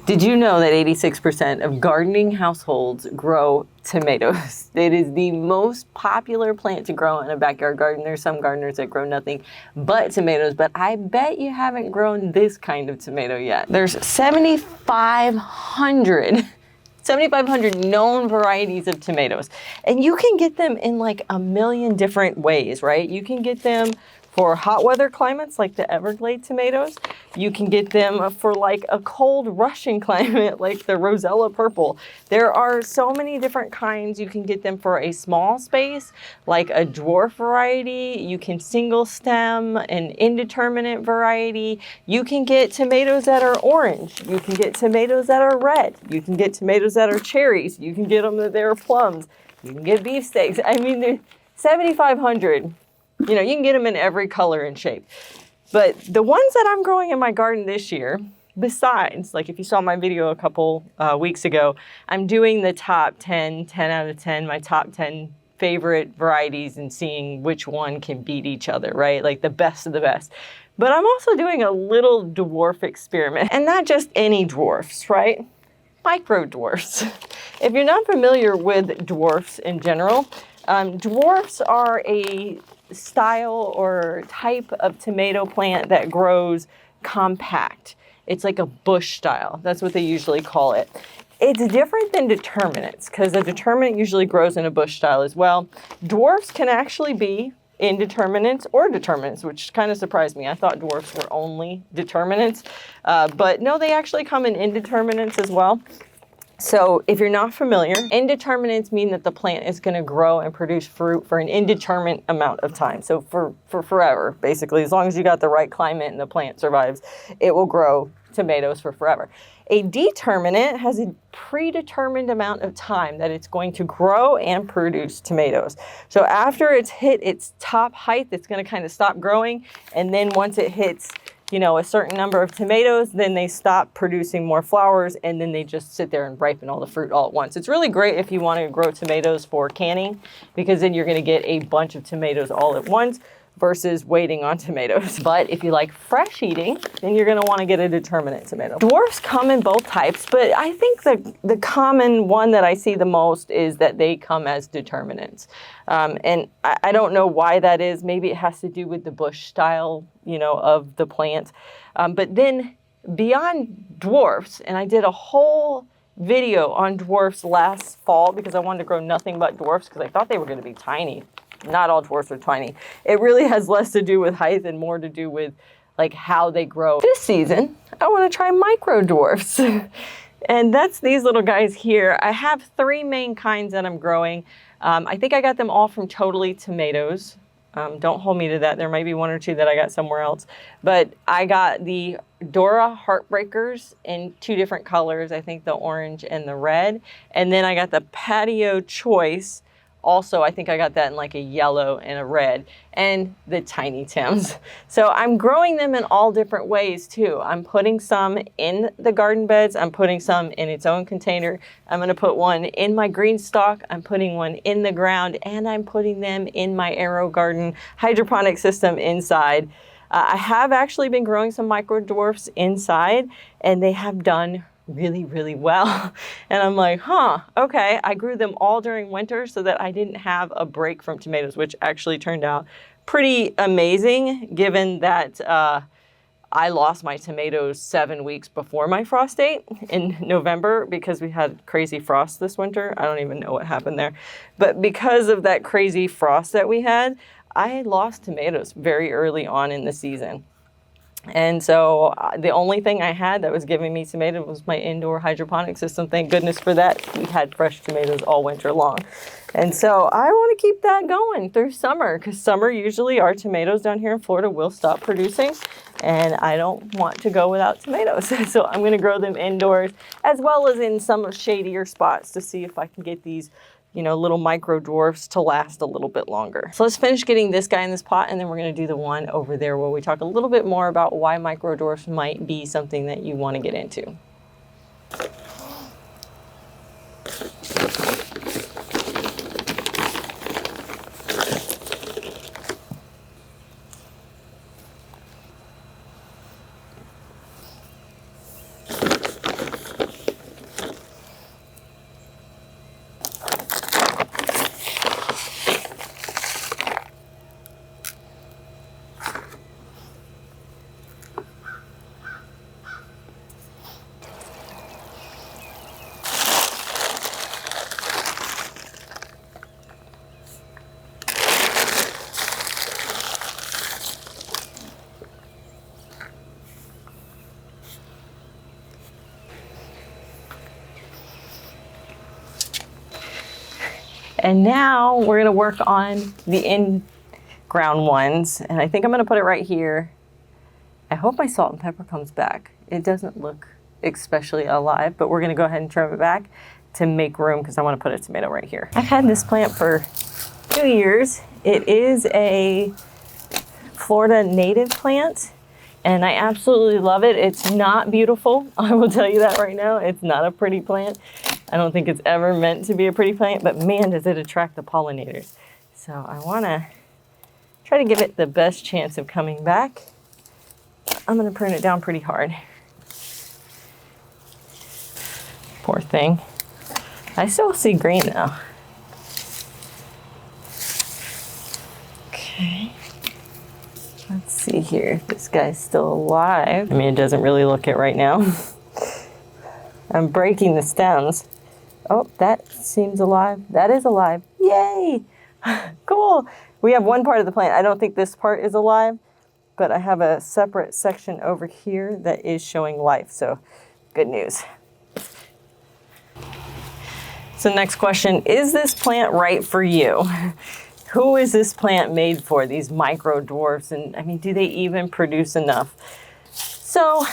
Did you know that 86% of gardening households grow tomatoes? It is the most popular plant to grow in a backyard garden. There's some gardeners that grow nothing but tomatoes, but I bet you haven't grown this kind of tomato yet. There's 7,500 known varieties of tomatoes, and you can get them in like a million different ways, right? You can get them for hot weather climates like the Everglade tomatoes. You can get them for like a cold Russian climate like the Rosella purple. There are so many different kinds. You can get them for a small space like a dwarf variety. You can single stem an indeterminate variety. You can get tomatoes that are orange. You can get tomatoes that are red. You can get tomatoes that are cherries. You can get them that they're plums. You can get beefsteaks. I mean, there's 7,500. You know, you can get them in every color and shape. But the ones that I'm growing in my garden this year, besides, like if you saw my video a couple weeks ago, I'm doing the top 10 out of 10, my top 10 favorite varieties and seeing which one can beat each other, right? Like the best of the best. But I'm also doing a little dwarf experiment, and not just any dwarfs, right? Micro dwarfs. If you're not familiar with dwarfs in general, dwarfs are a style or type of tomato plant that grows compact. It's like a bush style. That's what they usually call it. It's different than determinates because a determinate usually grows in a bush style as well. Dwarfs can actually be indeterminates or determinates, which kind of surprised me. I thought dwarfs were only determinates, but no, they actually come in indeterminates as well. So if you're not familiar, indeterminates mean that the plant is going to grow and produce fruit for an indeterminate amount of time. So for forever, basically, as long as you got the right climate and the plant survives, it will grow tomatoes for forever. A determinate has a predetermined amount of time that it's going to grow and produce tomatoes. So after it's hit its top height, it's going to kind of stop growing. And then once it hits, you know, a certain number of tomatoes, then they stop producing more flowers, and then they just sit there and ripen all the fruit all at once. It's really great if you want to grow tomatoes for canning, because then you're going to get a bunch of tomatoes all at once versus waiting on tomatoes. But if you like fresh eating, then you're going to want to get a determinate tomato. Dwarfs come in both types, but I think the common one that I see the most is that they come as determinates. And I don't know why that is. Maybe it has to do with the bush style, you know, of the plant. But then beyond dwarfs, and I did a whole video on dwarfs last fall because I wanted to grow nothing but dwarfs because I thought they were going to be tiny. Not all dwarfs are tiny. It really has less to do with height and more to do with like how they grow. This season, I want to try micro dwarfs. And that's these little guys here. I have 3 main kinds that I'm growing. I think I got them all from Totally Tomatoes. Don't hold me to that. There might be 1 or 2 that I got somewhere else. But I got the Dora Heartbreakers in 2 different colors. I think the orange and the red. And then I got the Patio Choice. Also, I think I got that in like a yellow and a red, and the Tiny Tims. So I'm growing them in all different ways too. I'm putting some in the garden beds. I'm putting some in its own container. I'm going to put one in my green stock. I'm putting one in the ground, and I'm putting them in my Aero Garden hydroponic system inside. I have actually been growing some micro dwarfs inside, and they have done really, really well. And I'm like, okay. I grew them all during winter so that I didn't have a break from tomatoes, which actually turned out pretty amazing given that I lost my tomatoes 7 weeks before my frost date in November because we had crazy frost this winter. I don't even know what happened there. But because of that crazy frost that we had, I lost tomatoes very early on in the season. And so the only thing I had that was giving me tomatoes was my indoor hydroponic system. Thank goodness for that. We had fresh tomatoes all winter long. And so I want to keep that going through summer because summer usually our tomatoes down here in Florida will stop producing. And I don't want to go without tomatoes. So I'm going to grow them indoors as well as in some shadier spots to see if I can get these, you know, little micro dwarfs to last a little bit longer. So let's finish getting this guy in this pot, and then we're going to do the one over there where we talk a little bit more about why micro dwarfs might be something that you want to get into. And now we're gonna work on the in-ground ones. And I think I'm gonna put it right here. I hope my salt and pepper comes back. It doesn't look especially alive, but we're gonna go ahead and trim it back to make room because I wanna put a tomato right here. I've had this plant for 2 years. It is a Florida native plant, and I absolutely love it. It's not beautiful. I will tell you that right now. It's not a pretty plant. I don't think it's ever meant to be a pretty plant, but man, does it attract the pollinators. So I wanna try to give it the best chance of coming back. I'm gonna prune it down pretty hard. Poor thing. I still see green though. Okay. Let's see here if this guy's still alive. I mean, it doesn't really look it right now. I'm breaking the stems. Oh, that seems alive. That is alive. Yay! Cool. We have one part of the plant. I don't think this part is alive, but I have a separate section over here that is showing life. So good news. So next question, is this plant right for you? Who is this plant made for, these micro dwarfs? And I mean, do they even produce enough? So,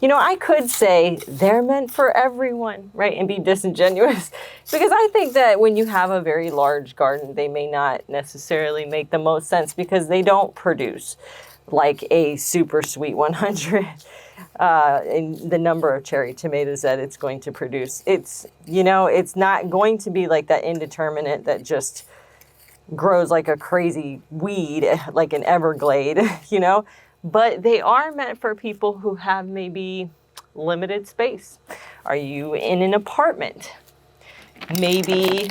you know, I could say they're meant for everyone, right? And be disingenuous, because I think that when you have a very large garden, they may not necessarily make the most sense because they don't produce like a super sweet 100 in the number of cherry tomatoes that it's going to produce. It's, you know, it's not going to be like that indeterminate that just grows like a crazy weed, like an everglade, you know, but they are meant for people who have maybe limited space. Are you in an apartment? Maybe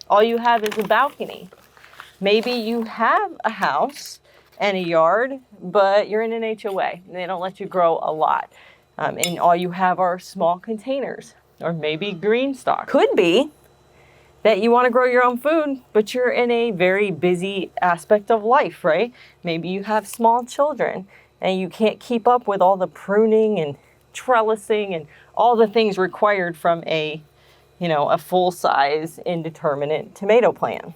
all you have is a balcony. Maybe you have a house and a yard, but you're in an HOA and they don't let you grow a lot. And all you have are small containers or maybe green stock. Could be that you want to grow your own food, but you're in a very busy aspect of life, right? Maybe you have small children and you can't keep up with all the pruning and trellising and all the things required from a, you know, a full-size indeterminate tomato plant.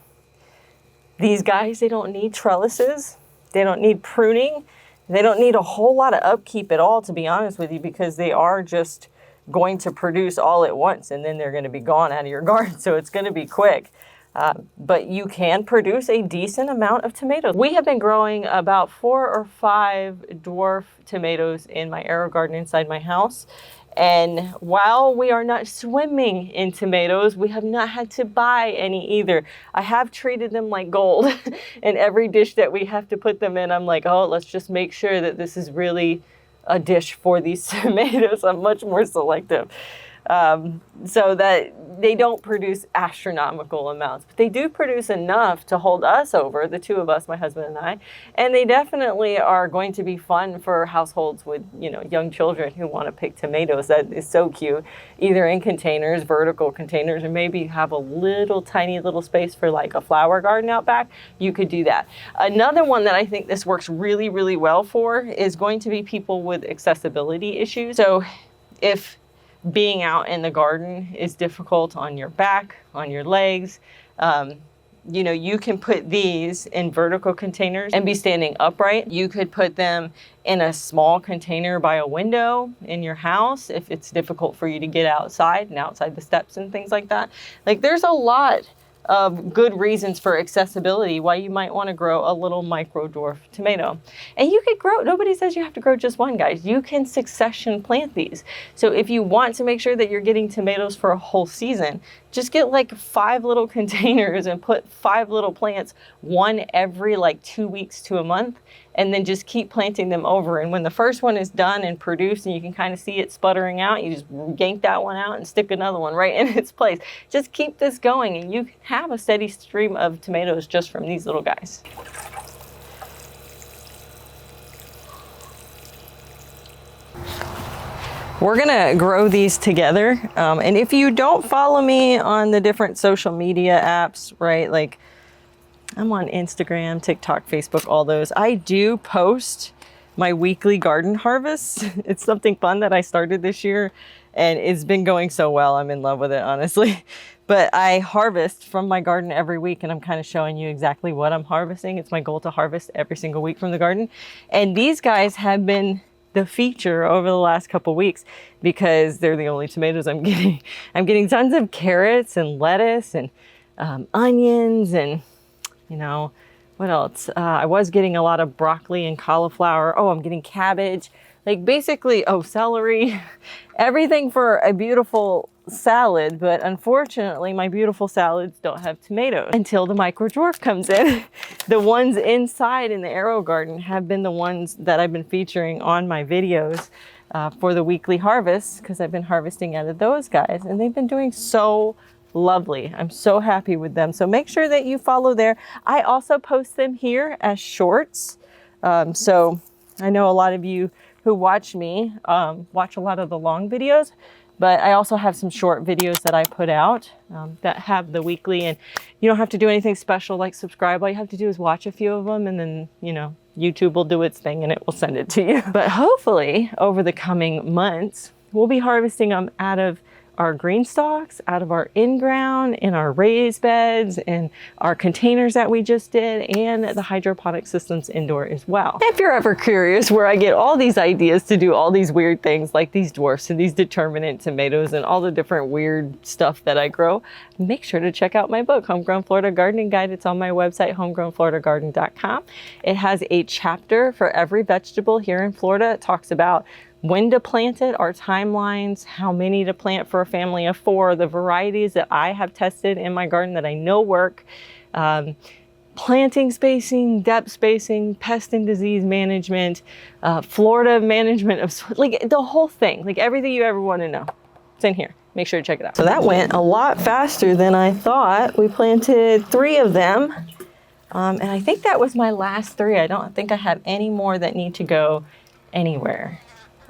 These guys, they don't need trellises. They don't need pruning. They don't need a whole lot of upkeep at all, to be honest with you, because they are just going to produce all at once and then they're going to be gone out of your garden. So it's going to be quick. But you can produce a decent amount of tomatoes. We have been growing about 4 or 5 dwarf tomatoes in my arrow garden inside my house. And while we are not swimming in tomatoes, we have not had to buy any either. I have treated them like gold. And every dish that we have to put them in, I'm like, oh, let's just make sure that this is really a dish for these tomatoes. I'm much more selective. So that they don't produce astronomical amounts, but they do produce enough to hold us over, the two of us, my husband and I, and they definitely are going to be fun for households with, you know, young children who want to pick tomatoes. That is so cute, either in containers, vertical containers, or maybe you have a little tiny little space for like a flower garden out back. You could do that. Another one that I think this works really, really well for is going to be people with accessibility issues. So if being out in the garden is difficult on your back, on your legs, you know, you can put these in vertical containers and be standing upright. You could put them in a small container by a window in your house if it's difficult for you to get outside and outside the steps and things like that. Like, there's a lot of good reasons for accessibility why you might want to grow a little micro dwarf tomato. And you could grow, nobody says you have to grow just one, guys. You can succession plant these. So if you want to make sure that you're getting tomatoes for a whole season, just get like 5 little containers and put 5 little plants, one every like 2 weeks to a month, and then just keep planting them over. And when the first one is done and produced and you can kind of see it sputtering out, you just yank that one out and stick another one right in its place. Just keep this going and you can have a steady stream of tomatoes just from these little guys. We're gonna grow these together. And if you don't follow me on the different social media apps, right, like I'm on Instagram, TikTok, Facebook, all those. I do post my weekly garden harvest. It's something fun that I started this year. and it's been going so well. I'm in love with it, honestly. But I harvest from my garden every week, and I'm kind of showing you exactly what I'm harvesting. It's my goal to harvest every single week from the garden. And these guys have been the feature over the last couple weeks because they're the only tomatoes I'm getting. I'm getting tons of carrots and lettuce and onions and, you know, what else? I was getting a lot of broccoli and cauliflower. Oh, I'm getting cabbage. Like basically, oh, celery. Everything for a beautiful salad, but unfortunately my beautiful salads don't have tomatoes until the micro dwarf comes in. The ones inside in the arrow garden have been the ones that I've been featuring on my videos for the weekly harvest, because I've been harvesting out of those guys, and they've been doing so lovely. I'm so happy with them. So make sure that you follow there. I also post them here as shorts. So I know a lot of you who watch me watch a lot of the long videos, but I also have some short videos that I put out that have the weekly, and you don't have to do anything special like subscribe. All you have to do is watch a few of them, and then, you know, YouTube will do its thing and it will send it to you. But hopefully over the coming months, we'll be harvesting them out of our green stalks, out of our in-ground, in our raised beds, and our containers that we just did, and the hydroponic systems indoor as well. If you're ever curious where I get all these ideas to do all these weird things like these dwarfs and these determinate tomatoes and all the different weird stuff that I grow, make sure to check out my book, Homegrown Florida Gardening Guide. It's on my website, homegrownfloridagarden.com. It has a chapter for every vegetable here in Florida. It talks about when to plant it, our timelines, how many to plant for a family of 4, the varieties that I have tested in my garden that I know work, planting spacing, depth spacing, pest and disease management, Florida management of, like the whole thing, like everything you ever want to know. It's in here. Make sure to check it out. So that went a lot faster than I thought. We planted 3 of them. And I think that was my last 3. I don't think I have any more that need to go anywhere.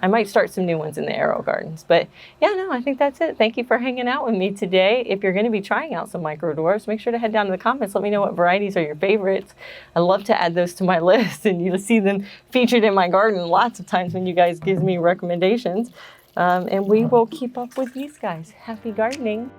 I might start some new ones in the arrow gardens, but yeah, no, I think that's it. Thank you for hanging out with me today. If you're going to be trying out some micro dwarfs, make sure to head down to the comments. Let me know what varieties are your favorites. I love to add those to my list, and you'll see them featured in my garden lots of times when you guys give me recommendations. And we will keep up with these guys. Happy gardening.